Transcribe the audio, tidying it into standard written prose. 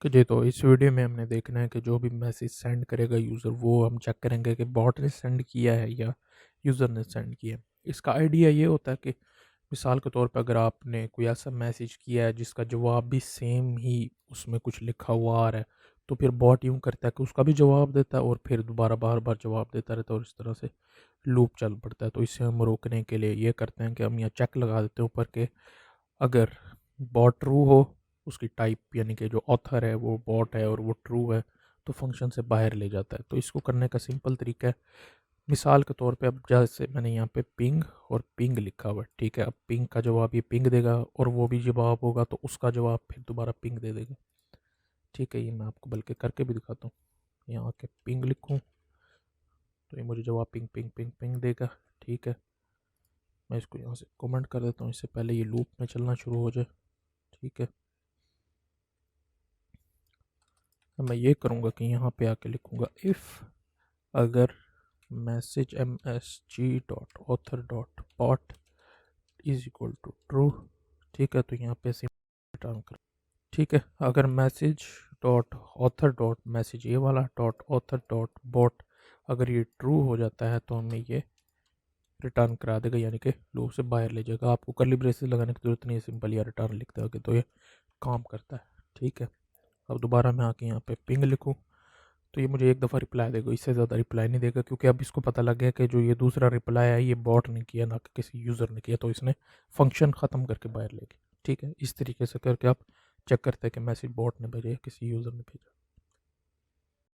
कि जी, तो इस वीडियो में हमने देखना है कि जो भी मैसेज सेंड करेगा यूज़र, वो हम चेक करेंगे कि बॉट ने सेंड किया है या यूज़र ने सेंड किया है। इसका आइडिया ये होता है कि मिसाल के तौर पे अगर आपने कोई ऐसा मैसेज किया है जिसका जवाब भी सेम ही उसमें कुछ लिखा हुआ आ रहा है, तो फिर बॉट यूँ करता है कि उसका भी जवाब देता है और फिर दोबारा बार बार जवाब देता रहता है और इस तरह से लूप चल पड़ता है। तो इसे हम रोकने के लिए ये करते हैं कि हम यहाँ चेक लगा देते हैं ऊपर के, अगर बॉट ट्रू हो, उसकी टाइप यानी कि जो ऑथर है वो बॉट है और वो ट्रू है, तो फंक्शन से बाहर ले जाता है। तो इसको करने का सिंपल तरीका है, मिसाल के तौर पे अब जैसे मैंने यहाँ पे पिंग और पिंग लिखा हुआ है, ठीक है। अब पिंग का जवाब ये पिंग देगा और वो भी जवाब होगा तो उसका जवाब फिर दोबारा पिंग दे देगा, ठीक है। ये मैं आपको बल्कि करके भी दिखाता हूँ। यहाँ आके पिंग लिखूँ तो ये मुझे जवाब पिंग पिंग पिंग पिंग देगा, ठीक है। मैं इसको यहाँ से कमेंट कर देता हूँ, इससे पहले ये लूप में चलना शुरू हो जाए, ठीक है। अब मैं ये करूँगा कि यहाँ पे आके लिखूँगा इफ़, अगर message M S G dot author dot bot is equal to true, ठीक है। तो यहाँ पे रिटर्न कर, ठीक है। अगर message dot author dot message ये वाला डॉट ऑथर डॉट बॉट अगर ये ट्रू हो जाता है तो हमें ये रिटर्न करा देगा, यानी कि लूप से बाहर ले जाएगा। आपको कर्ली ब्रेसेस लगाने की जरूरत नहीं है, सिंपल या रिटर्न लिखते हो तो ये काम करता है, ठीक है। अब दोबारा मैं आके यहाँ पे पिंग लिखूँ तो ये मुझे एक दफ़ा रिप्लाई देगा, इससे ज़्यादा रिप्लाई नहीं देगा, क्योंकि अब इसको पता लग गया कि जो ये दूसरा रिप्लाई है ये बॉट ने किया ना कि किसी यूज़र ने किया, तो इसने फंक्शन ख़त्म करके बाहर ले गया, ठीक है। इस तरीके से करके आप चेक करते हैं कि मैसेज बॉट ने भेजा या किसी यूज़र ने भेजा।